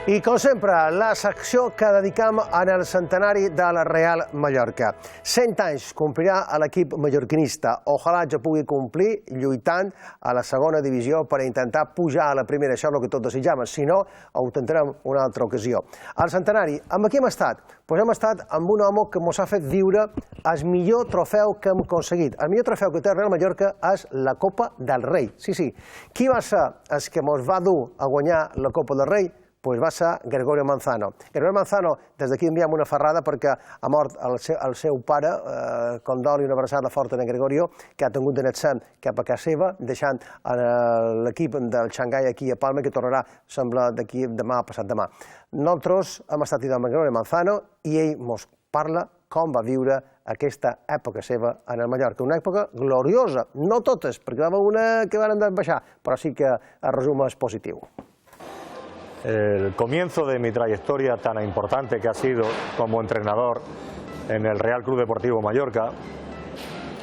I, com sempre, la secció que dedicam en el centenari de la Real Mallorca. 100 anys complirà a l'equip mallorquinista. Ojalà ja pugui complir lluitant a la segona divisió per intentar pujar a la primera. Això és el que tots desitjam. Si no, ho intentarem una altra ocasió. Al centenari, amb qui hem estat? Doncs hem estat amb un home que ens ha fet viure el millor trofeu que hem aconseguit. El millor trofeu que té el Real Mallorca és la Copa del Rei. Sí, sí. Qui va ser el que ens va dur a guanyar la Copa del Rei? Doncs va ser Gregorio Manzano. Gregorio Manzano, des d'aquí enviem una ferrada perquè ha mort el seu pare, condol i una abraçada forta de Gregorio, que ha tingut d'anar cap a casa seva, deixant l'equip del Xangai aquí a Palma, que tornarà, sembla, d'aquí demà o passat demà. Nosaltres hem estat amb Gregorio Manzano i ell ens parla com va viure aquesta època seva en el Mallorca. Una època gloriosa, no totes, perquè va haver una que van baixar, però sí que el resum és positiu. El comienzo de mi trayectoria tan importante que ha sido como entrenador en el Real Club Deportivo Mallorca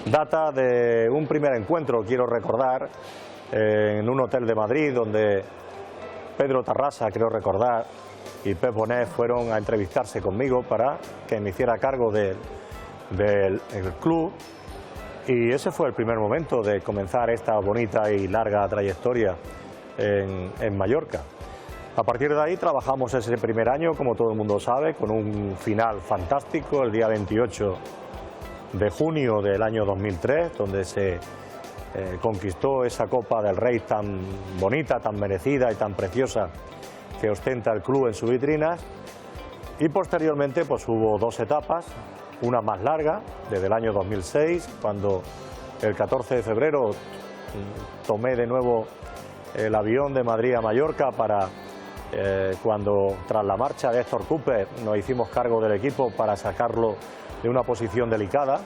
data de un primer encuentro, quiero recordar, en un hotel de Madrid donde Pedro Tarrasa, creo recordar, y Pep Bonet fueron a entrevistarse conmigo para que me hiciera cargo del club, y ese fue el primer momento de comenzar esta bonita y larga trayectoria en Mallorca. A partir de ahí trabajamos ese primer año, como todo el mundo sabe, con un final fantástico, el día 28 de junio del año 2003, donde se conquistó esa Copa del Rey tan bonita, tan merecida y tan preciosa que ostenta el club en sus vitrinas. Y posteriormente pues hubo dos etapas, una más larga, desde el año 2006, cuando el 14 de febrero tomé de nuevo el avión de Madrid a Mallorca para... cuando tras la marcha de Héctor Cooper nos hicimos cargo del equipo para sacarlo de una posición delicada.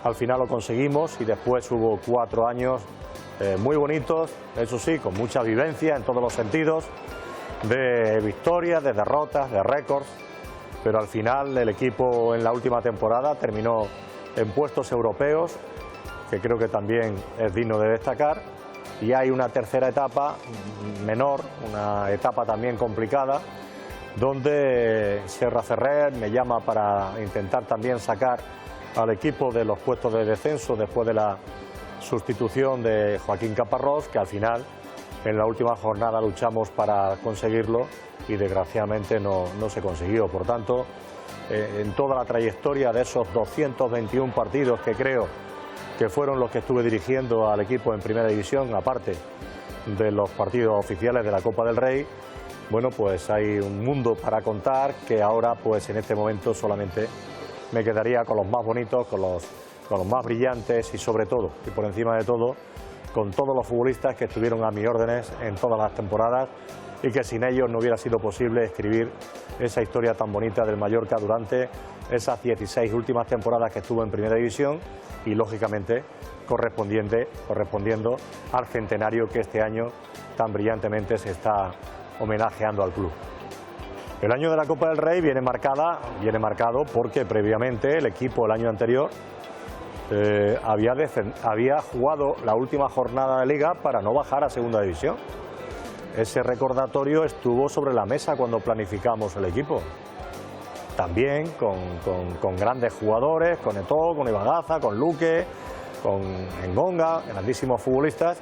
Al final lo conseguimos y después hubo 4 años muy bonitos, eso sí, con mucha vivencia en todos los sentidos, de victorias, de derrotas, de récords, pero al final el equipo en la última temporada terminó en puestos europeos, que creo que también es digno de destacar. Y hay una tercera etapa menor, una etapa también complicada, donde Serra Ferrer me llama para intentar también sacar al equipo de los puestos de descenso después de la sustitución de Joaquín Caparrós, que al final en la última jornada luchamos para conseguirlo y desgraciadamente no se consiguió. Por tanto, en toda la trayectoria de esos 221 partidos que creo que fueron los que estuve dirigiendo al equipo en Primera División, aparte de los partidos oficiales de la Copa del Rey, bueno, pues hay un mundo para contar que ahora, pues en este momento solamente me quedaría con los más bonitos, con los más brillantes y sobre todo, y por encima de todo, con todos los futbolistas que estuvieron a mis órdenes en todas las temporadas y que sin ellos no hubiera sido posible escribir esa historia tan bonita del Mallorca durante esas 16 últimas temporadas que estuvo en Primera División y lógicamente correspondiendo al centenario que este año tan brillantemente se está homenajeando al club. El año de la Copa del Rey viene marcado porque previamente el equipo el año anterior había jugado la última jornada de Liga para no bajar a Segunda División. Ese recordatorio estuvo sobre la mesa cuando planificamos el equipo. También con grandes jugadores, con Eto'o, con Ibagaza, con Luque, con Engonga, grandísimos futbolistas.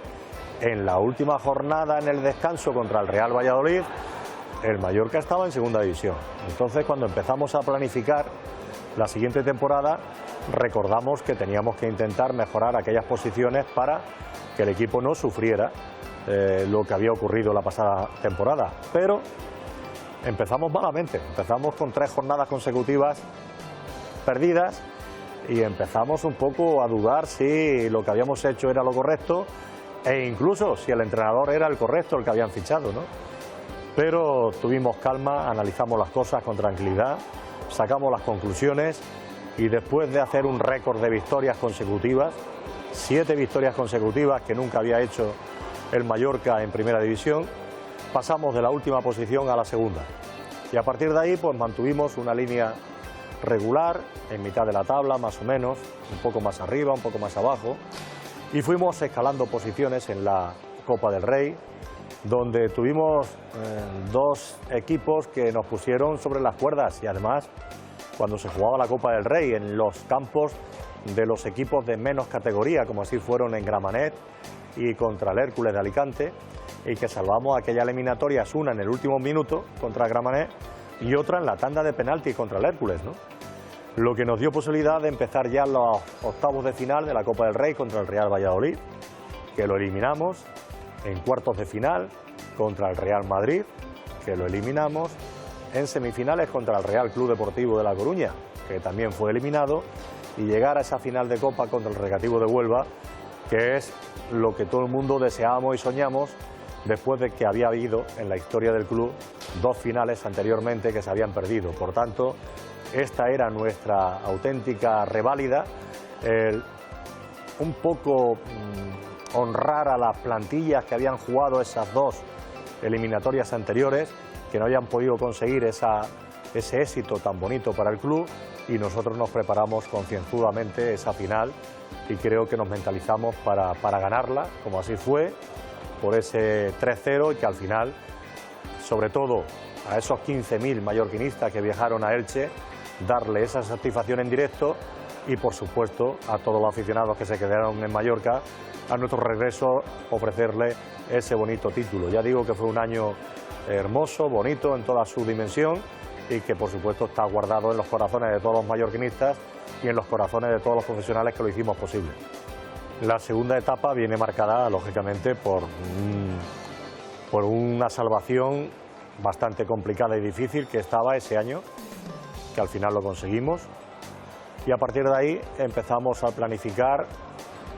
En la última jornada, en el descanso contra el Real Valladolid, el Mallorca estaba en Segunda División. Entonces, cuando empezamos a planificar la siguiente temporada, recordamos que teníamos que intentar mejorar aquellas posiciones para que el equipo no sufriera lo que había ocurrido la pasada temporada. Pero empezamos malamente, empezamos con 3 jornadas consecutivas perdidas y empezamos un poco a dudar si lo que habíamos hecho era lo correcto e incluso si el entrenador era el correcto, el que habían fichado, ¿no? Pero tuvimos calma, analizamos las cosas con tranquilidad, sacamos las conclusiones y después de hacer un récord de victorias consecutivas, 7 victorias consecutivas que nunca había hecho el Mallorca en Primera División, pasamos de la última posición a la segunda y a partir de ahí pues mantuvimos una línea regular en mitad de la tabla más o menos, un poco más arriba, un poco más abajo y fuimos escalando posiciones en la Copa del Rey donde tuvimos dos equipos que nos pusieron sobre las cuerdas y además cuando se jugaba la Copa del Rey en los campos de los equipos de menos categoría, como así fueron en Gramenet y contra el Hércules de Alicante, y que salvamos aquella eliminatoria, una en el último minuto contra Gramenet y otra en la tanda de penalti contra el Hércules, ¿no? Lo que nos dio posibilidad de empezar ya los octavos de final de la Copa del Rey contra el Real Valladolid, que lo eliminamos, en cuartos de final contra el Real Madrid, que lo eliminamos, en semifinales contra el Real Club Deportivo de La Coruña, que también fue eliminado, y llegar a esa final de Copa contra el Recreativo de Huelva, que es lo que todo el mundo deseábamos y soñamos después de que había habido en la historia del club dos finales anteriormente que se habían perdido. Por tanto, esta era nuestra auténtica reválida, un poco honrar a las plantillas que habían jugado esas dos eliminatorias anteriores, que no hayan podido conseguir ese éxito tan bonito para el club, y nosotros nos preparamos concienzudamente esa final y creo que nos mentalizamos para ganarla, como así fue, por ese 3-0 y que al final, sobre todo a esos 15.000 mallorquinistas que viajaron a Elche, darle esa satisfacción en directo y por supuesto a todos los aficionados que se quedaron en Mallorca, a nuestro regreso ofrecerle ese bonito título. Ya digo que fue un año hermoso, bonito en toda su dimensión y que por supuesto está guardado en los corazones de todos los mallorquinistas y en los corazones de todos los profesionales que lo hicimos posible. La segunda etapa viene marcada lógicamente por una salvación bastante complicada y difícil que estaba ese año, que al final lo conseguimos, y a partir de ahí empezamos a planificar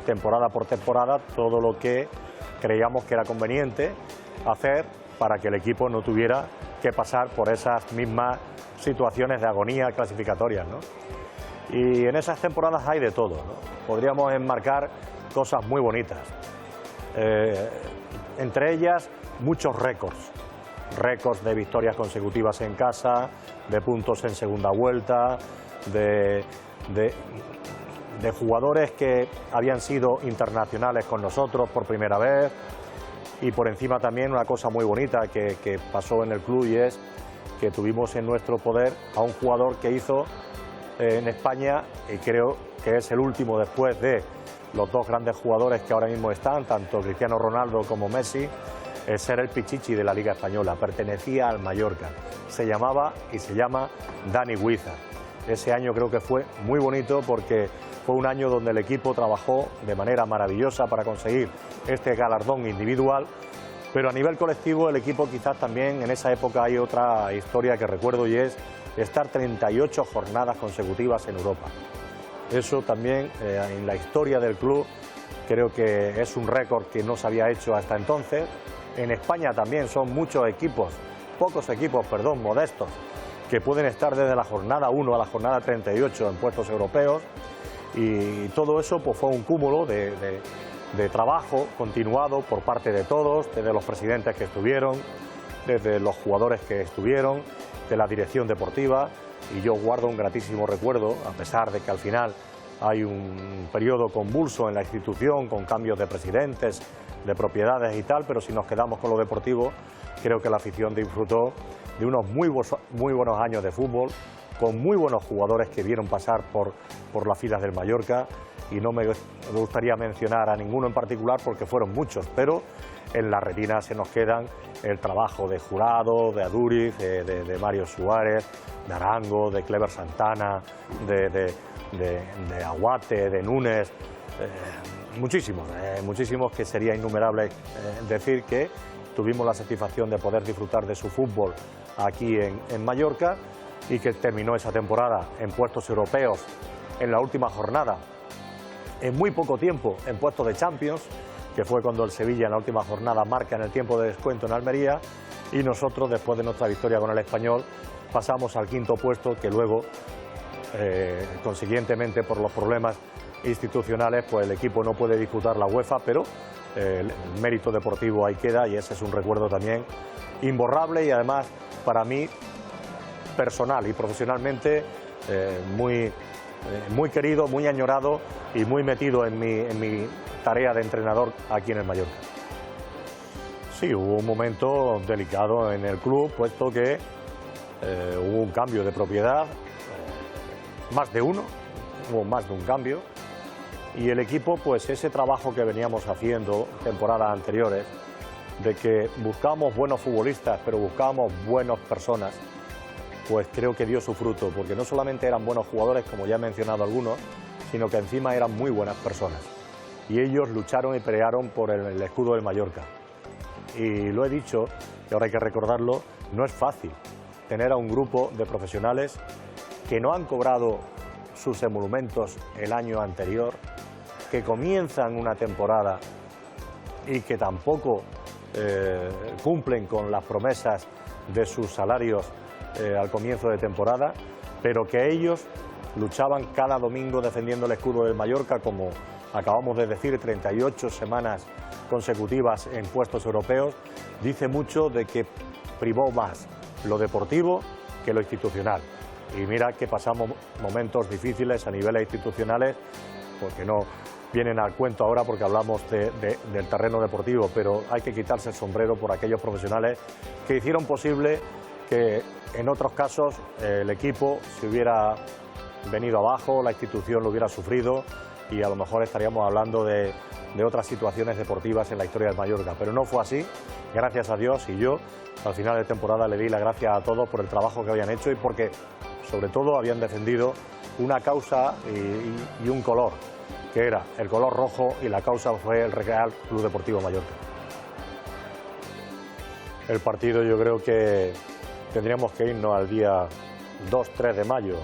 temporada por temporada todo lo que creíamos que era conveniente hacer para que el equipo no tuviera que pasar por esas mismas situaciones de agonía clasificatorias, ¿no? Y en esas temporadas hay de todo, ¿no? Podríamos enmarcar cosas muy bonitas, entre ellas muchos récords de victorias consecutivas en casa, de puntos en segunda vuelta, de jugadores que habían sido internacionales con nosotros por primera vez, y por encima también una cosa muy bonita que pasó en el club, y es que tuvimos en nuestro poder a un jugador que hizo en España, y creo que es el último después de los dos grandes jugadores que ahora mismo están, tanto Cristiano Ronaldo como Messi, ser el Pichichi de la Liga Española. Pertenecía al Mallorca, se llamaba y se llama Dani Huiza. Ese año creo que fue muy bonito porque fue un año donde el equipo trabajó de manera maravillosa para conseguir este galardón individual, pero a nivel colectivo el equipo quizás también en esa época hay otra historia que recuerdo, y es estar 38 jornadas consecutivas en Europa. Eso también en la historia del club creo que es un récord que no se había hecho hasta entonces. En España también son pocos equipos, modestos, que pueden estar desde la jornada 1 a la jornada 38 en puestos europeos, y todo eso pues fue un cúmulo de trabajo continuado por parte de todos, desde los presidentes que estuvieron, desde los jugadores que estuvieron, de la dirección deportiva, y yo guardo un gratísimo recuerdo, a pesar de que al final hay un periodo convulso en la institución con cambios de presidentes, de propiedades y tal, pero si nos quedamos con lo deportivo, creo que la afición disfrutó de unos muy buenos años de fútbol, con muy buenos jugadores que vieron pasar por las filas del Mallorca, y no me gustaría mencionar a ninguno en particular porque fueron muchos, pero en la retina se nos quedan el trabajo de Jurado, de Aduriz, de Mario Suárez, de Arango, de Clever Santana, de Aguate, de Núñez, muchísimos que sería innumerable decir que tuvimos la satisfacción de poder disfrutar de su fútbol aquí en Mallorca, y que terminó esa temporada en puestos europeos en la última jornada, en muy poco tiempo en puestos de Champions, que fue cuando el Sevilla en la última jornada marca en el tiempo de descuento en Almería, y nosotros después de nuestra victoria con el Español pasamos al quinto puesto, que luego consiguientemente por los problemas institucionales pues el equipo no puede disputar la UEFA, pero el mérito deportivo ahí queda, y ese es un recuerdo también imborrable, y además para mí personal y profesionalmente muy querido, muy añorado y muy metido en mi tarea de entrenador aquí en el Mallorca. Sí, hubo un momento delicado en el club, puesto que hubo un cambio de propiedad, más de uno, hubo más de un cambio, y el equipo, pues ese trabajo que veníamos haciendo temporadas anteriores, de que buscábamos buenos futbolistas, pero buscábamos buenas personas, pues creo que dio su fruto, porque no solamente eran buenos jugadores, como ya he mencionado algunos, sino que encima eran muy buenas personas. Y ellos lucharon y pelearon por el escudo del Mallorca. Y lo he dicho, y ahora hay que recordarlo, no es fácil tener a un grupo de profesionales que no han cobrado sus emolumentos el año anterior, que comienzan una temporada y que tampoco cumplen con las promesas de sus salarios al comienzo de temporada, pero que ellos luchaban cada domingo defendiendo el escudo del Mallorca, como acabamos de decir, 38 semanas consecutivas en puestos europeos, dice mucho de que privó más lo deportivo que lo institucional. Y mira que pasamos momentos difíciles a niveles institucionales, porque no vienen al cuento ahora porque hablamos del terreno deportivo, pero hay que quitarse el sombrero por aquellos profesionales que hicieron posible que en otros casos el equipo se hubiera venido abajo, la institución lo hubiera sufrido y a lo mejor estaríamos hablando de otras situaciones deportivas en la historia del Mallorca, pero no fue así, gracias a Dios, y yo al final de temporada le di las gracias a todos por el trabajo que habían hecho y porque sobre todo habían defendido una causa y un color, que era el color rojo, y la causa fue el Real Club Deportivo Mallorca. El partido, yo creo que tendríamos que irnos al día 2-3 de mayo,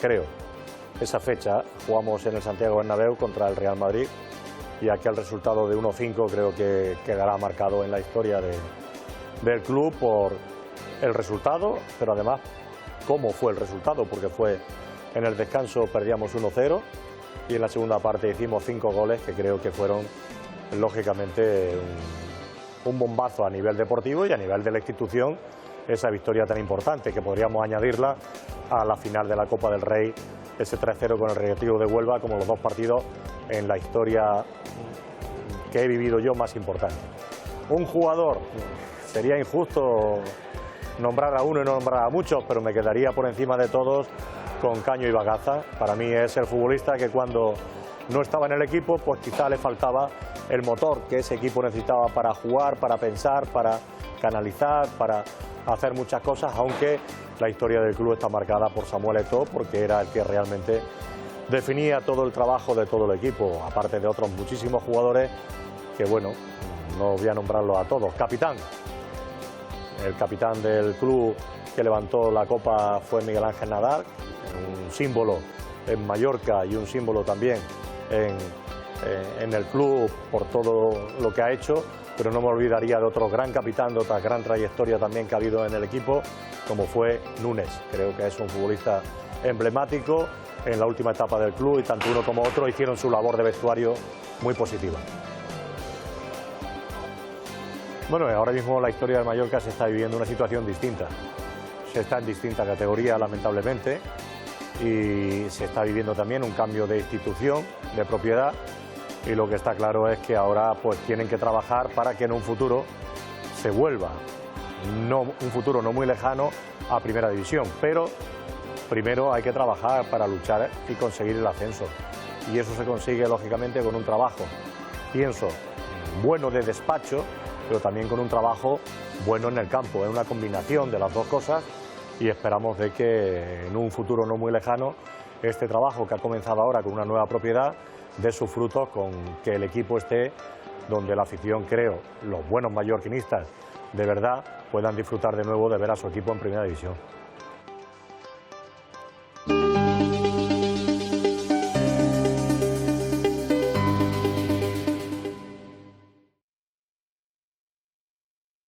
creo. Esa fecha jugamos en el Santiago Bernabéu contra el Real Madrid y aquel resultado de 1-5 creo que quedará marcado en la historia del club por el resultado, pero además cómo fue el resultado, porque fue en el descanso perdíamos 1-0 y en la segunda parte hicimos 5 goles que creo que fueron lógicamente un bombazo a nivel deportivo y a nivel de la institución, esa victoria tan importante que podríamos añadirla a la final de la Copa del Rey, ese 3-0 con el Recreativo de Huelva, como los dos partidos en la historia que he vivido yo más importante. Un jugador, sería injusto nombrar a uno y no nombrar a muchos, pero me quedaría por encima de todos con Caño y Bagaza. Para mí es el futbolista que cuando no estaba en el equipo, pues quizá le faltaba el motor que ese equipo necesitaba para jugar, para pensar, para canalizar, para hacer muchas cosas, aunque la historia del club está marcada por Samuel Eto'o, porque era el que realmente definía todo el trabajo de todo el equipo, aparte de otros muchísimos jugadores que, bueno, no voy a nombrarlos a todos. Capitán, el capitán del club que levantó la copa fue Miguel Ángel Nadal, un símbolo en Mallorca y un símbolo también en el club por todo lo que ha hecho, pero no me olvidaría de otro gran capitán, de otra gran trayectoria también que ha habido en el equipo, como fue Núñez. Creo que es un futbolista emblemático en la última etapa del club y tanto uno como otro hicieron su labor de vestuario muy positiva. Bueno, ahora mismo la historia del Mallorca se está viviendo una situación distinta. Se está en distinta categoría, lamentablemente, y se está viviendo también un cambio de institución, de propiedad, y lo que está claro es que ahora pues tienen que trabajar para que en un futuro se vuelva, un futuro no muy lejano, a Primera División, pero primero hay que trabajar para luchar y conseguir el ascenso, y eso se consigue lógicamente con un trabajo, pienso, bueno de despacho, pero también con un trabajo bueno en el campo. Es una combinación de las dos cosas y esperamos de que en un futuro no muy lejano este trabajo que ha comenzado ahora con una nueva propiedad dé sus frutos, con que el equipo esté donde la afición, creo, los buenos mallorquinistas de verdad puedan disfrutar de nuevo de ver a su equipo en Primera División.